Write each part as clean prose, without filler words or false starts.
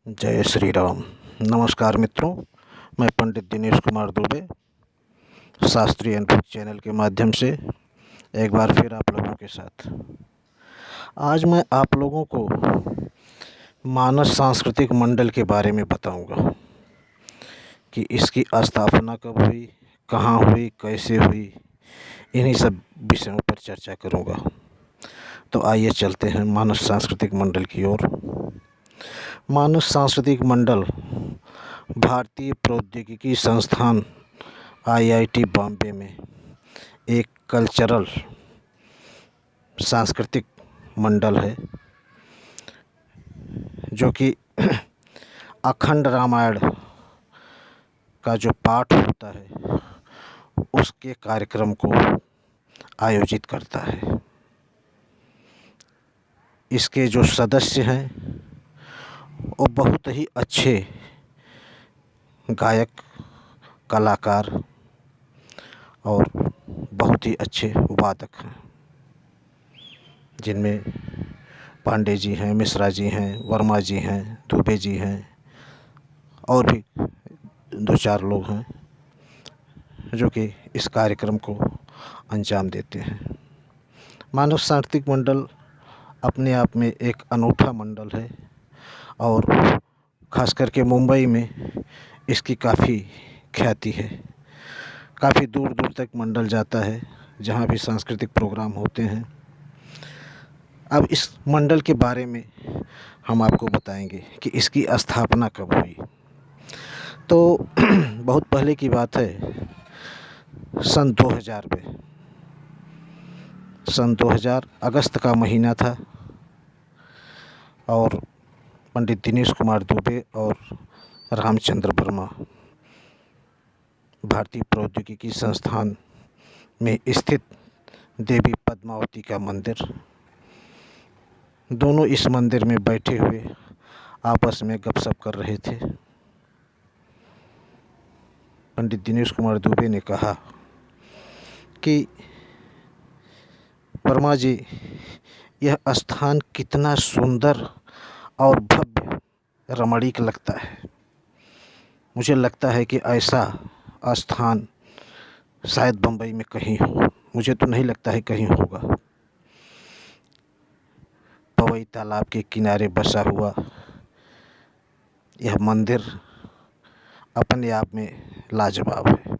जय श्री राम। नमस्कार मित्रों, मैं पंडित दिनेश कुमार दुबे शास्त्रीय अनुभूति चैनल के माध्यम से एक बार फिर आप लोगों के साथ। आज मैं आप लोगों को मानस सांस्कृतिक मंडल के बारे में बताऊंगा कि इसकी स्थापना कब हुई, कहाँ हुई, कैसे हुई, इन्हीं सब विषयों पर चर्चा करूंगा। तो आइए चलते हैं मानस सांस्कृतिक मंडल की ओर। मानस सांस्कृतिक मंडल भारतीय प्रौद्योगिकी संस्थान IIT बॉम्बे में एक कल्चरल सांस्कृतिक मंडल है जो कि अखंड रामायण का जो पाठ होता है उसके कार्यक्रम को आयोजित करता है। इसके जो सदस्य हैं वो बहुत ही अच्छे गायक, कलाकार और बहुत ही अच्छे वादक हैं, जिनमें पांडे जी हैं, मिश्रा जी हैं, वर्मा जी हैं, दुबे जी हैं और भी दो चार लोग हैं जो कि इस कार्यक्रम को अंजाम देते हैं। मानव सांस्कृतिक मंडल अपने आप में एक अनूठा मंडल है और ख़ास करके मुंबई में इसकी काफ़ी ख्याति है। काफ़ी दूर दूर तक मंडल जाता है जहाँ भी सांस्कृतिक प्रोग्राम होते हैं। अब इस मंडल के बारे में हम आपको बताएंगे कि इसकी स्थापना कब हुई। तो बहुत पहले की बात है, सन 2000 में, सन 2000 अगस्त का महीना था और पंडित दिनेश कुमार दुबे और रामचंद्र वर्मा भारतीय प्रौद्योगिकी संस्थान में स्थित देवी पद्मावती का मंदिर, दोनों इस मंदिर में बैठे हुए आपस में गपशप कर रहे थे। पंडित दिनेश कुमार दुबे ने कहा कि वर्मा जी, यह स्थान कितना सुंदर और भव्य रमणीक लगता है। मुझे लगता है कि ऐसा स्थान शायद बम्बई में कहीं हो, मुझे तो नहीं लगता है कहीं होगा। पवई तालाब के किनारे बसा हुआ यह मंदिर अपने आप में लाजवाब है।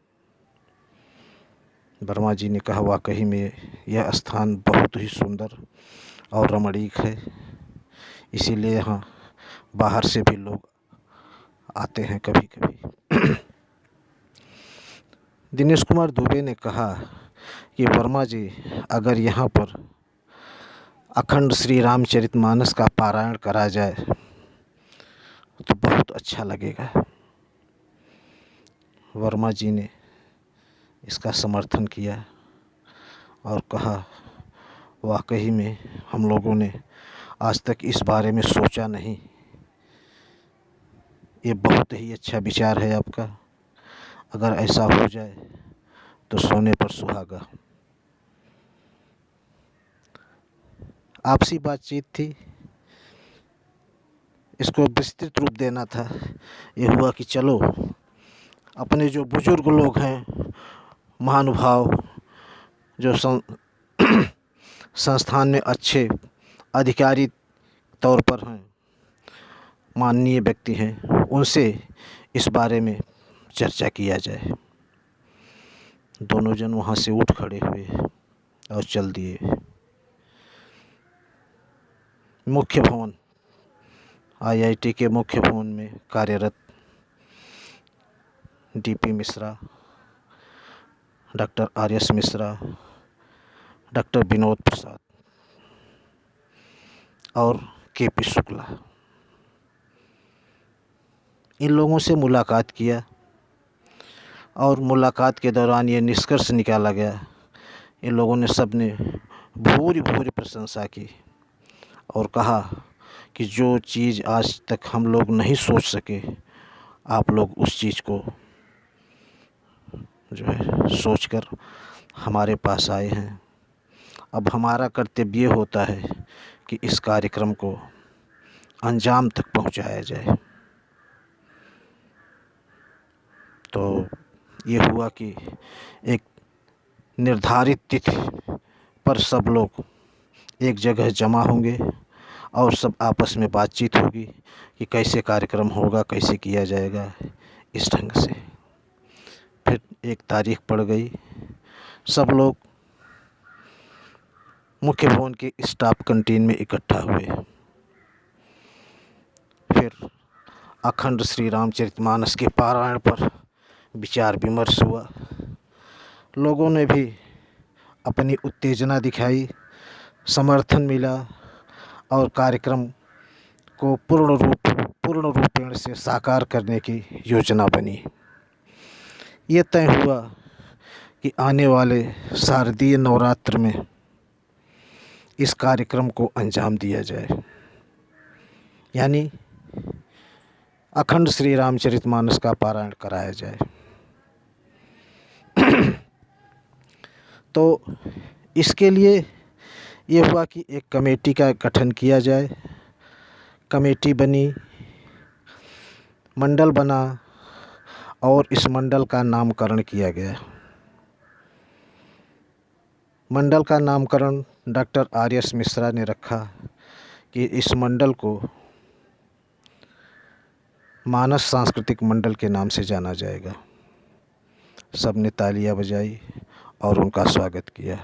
वर्मा जी ने कहा, वाकई में यह स्थान बहुत ही सुंदर और रमणीक है, इसीलिए यहाँ बाहर से भी लोग आते हैं कभी कभी। दिनेश कुमार दुबे ने कहा कि वर्मा जी, अगर यहाँ पर अखंड श्री रामचरितमानस का पारायण करा जाए तो बहुत अच्छा लगेगा। वर्मा जी ने इसका समर्थन किया और कहा, वाकई में हम लोगों ने आज तक इस बारे में सोचा नहीं, ये बहुत ही अच्छा विचार है आपका। अगर ऐसा हो जाए तो सोने पर सुहागा। आपसी बातचीत थी, इसको विस्तृत रूप देना था। ये हुआ कि चलो अपने जो बुजुर्ग लोग हैं, महानुभाव, जो संस्थान में अच्छे अधिकारी तौर पर हैं, माननीय व्यक्ति हैं, उनसे इस बारे में चर्चा किया जाए। दोनों जन वहाँ से उठ खड़े हुए और चल दिए। मुख्य भवन, IIT के मुख्य भवन में कार्यरत DP Mishra, doctor RS Mishra, doctor Vinod Prasad और KP शुक्ला, इन लोगों से मुलाकात किया और मुलाकात के दौरान ये निष्कर्ष निकाला गया, इन लोगों ने सब ने भूरी भूरी प्रशंसा की और कहा कि जो चीज़ आज तक हम लोग नहीं सोच सके, आप लोग उस चीज़ को जो है सोचकर हमारे पास आए हैं। अब हमारा कर्तव्य होता है कि इस कार्यक्रम को अंजाम तक पहुंचाया जाए। तो ये हुआ कि एक निर्धारित तिथि पर सब लोग एक जगह जमा होंगे और सब आपस में बातचीत होगी कि कैसे कार्यक्रम होगा, कैसे किया जाएगा। इस ढंग से फिर एक तारीख पड़ गई। सब लोग मुख्य भवन के स्टाफ कैंटीन में इकट्ठा हुए। फिर अखंड श्री रामचरितमानस के पारायण पर विचार विमर्श हुआ। लोगों ने भी अपनी उत्तेजना दिखाई, समर्थन मिला और कार्यक्रम को पूर्ण रूपेण से साकार करने की योजना बनी। ये तय हुआ कि आने वाले शारदीय नवरात्र में इस कार्यक्रम को अंजाम दिया जाए, यानी अखंड श्री रामचरितमानस का पारायण कराया जाए। तो इसके लिए ये हुआ कि एक कमेटी का गठन किया जाए। कमेटी बनी, मंडल बना और इस मंडल का नामकरण किया गया। मंडल का नामकरण डॉक्टर आर.एस. मिश्रा ने रखा कि इस मंडल को मानस सांस्कृतिक मंडल के नाम से जाना जाएगा। सब ने तालियां बजाई और उनका स्वागत किया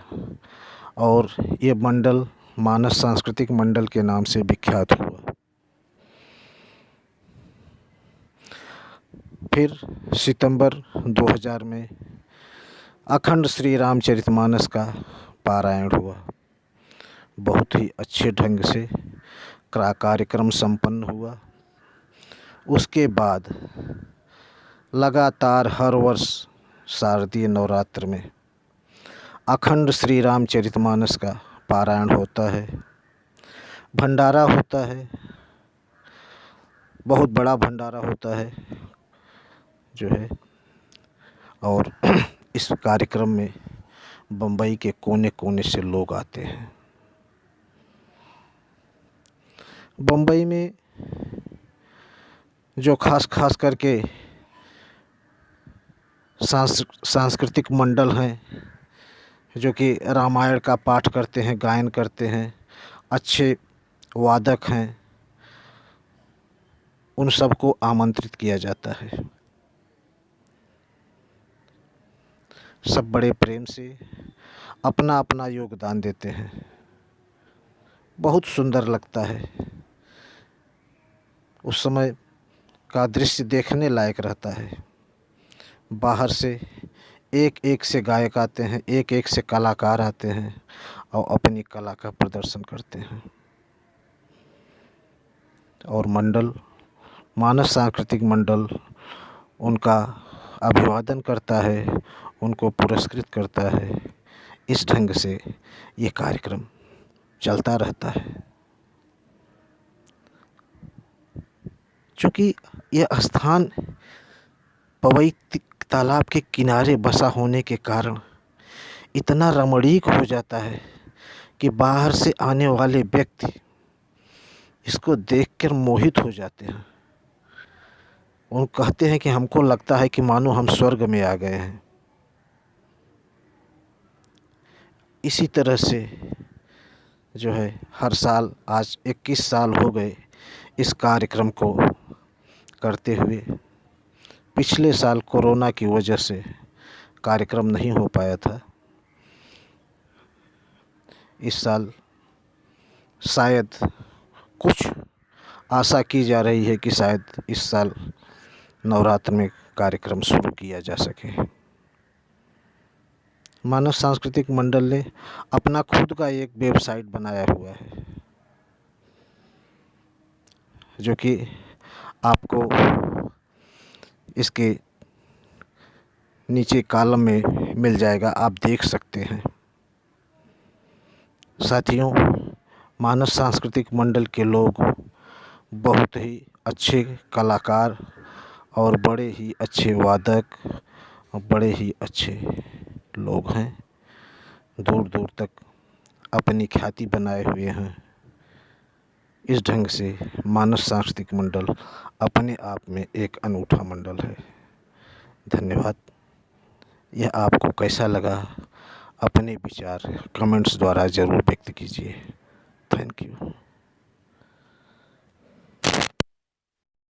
और ये मंडल मानस सांस्कृतिक मंडल के नाम से विख्यात हुआ। फिर सितंबर 2000 में अखंड श्री रामचरितमानस का पारायण हुआ। बहुत ही अच्छे ढंग से कार्यक्रम संपन्न हुआ। उसके बाद लगातार हर वर्ष शारदीय नवरात्र में अखंड श्री रामचरितमानस का पारायण होता है, भंडारा होता है, बहुत बड़ा भंडारा होता है जो है। और इस कार्यक्रम में बम्बई के कोने कोने से लोग आते हैं। बम्बई में जो खास करके सांस्कृतिक मंडल हैं जो कि रामायण का पाठ करते हैं, गायन करते हैं, अच्छे वादक हैं, उन सबको आमंत्रित किया जाता है। सब बड़े प्रेम से अपना अपना योगदान देते हैं। बहुत सुंदर लगता है। उस समय का दृश्य देखने लायक रहता है। बाहर से एक एक से गायक आते हैं, एक एक से कलाकार आते हैं और अपनी कला का प्रदर्शन करते हैं। और मंडल, मानस सांस्कृतिक मंडल उनका अभिवादन करता है, उनको पुरस्कृत करता है। इस ढंग से ये कार्यक्रम चलता रहता है। चूँकि यह स्थान पवई तालाब के किनारे बसा होने के कारण इतना रमणीक हो जाता है कि बाहर से आने वाले व्यक्ति इसको देखकर मोहित हो जाते हैं। वो कहते हैं कि हमको लगता है कि मानो हम स्वर्ग में आ गए हैं। इसी तरह से जो है हर साल, आज 21 साल हो गए इस कार्यक्रम को करते हुए। पिछले साल कोरोना की वजह से कार्यक्रम नहीं हो पाया था। इस साल शायद कुछ आशा की जा रही है कि शायद इस साल नवरात्र में कार्यक्रम शुरू किया जा सके। मानस सांस्कृतिक मंडल ने अपना खुद का एक वेबसाइट बनाया हुआ है जो कि आपको इसके नीचे कॉलम में मिल जाएगा, आप देख सकते हैं। साथियों, मानस सांस्कृतिक मंडल के लोग बहुत ही अच्छे कलाकार और बड़े ही अच्छे वादक और बड़े ही अच्छे लोग हैं। दूर दूर तक अपनी ख्याति बनाए हुए हैं। इस ढंग से मानस सांस्कृतिक मंडल अपने आप में एक अनूठा मंडल है। धन्यवाद। यह आपको कैसा लगा अपने विचार कमेंट्स द्वारा ज़रूर व्यक्त कीजिए। Thank you.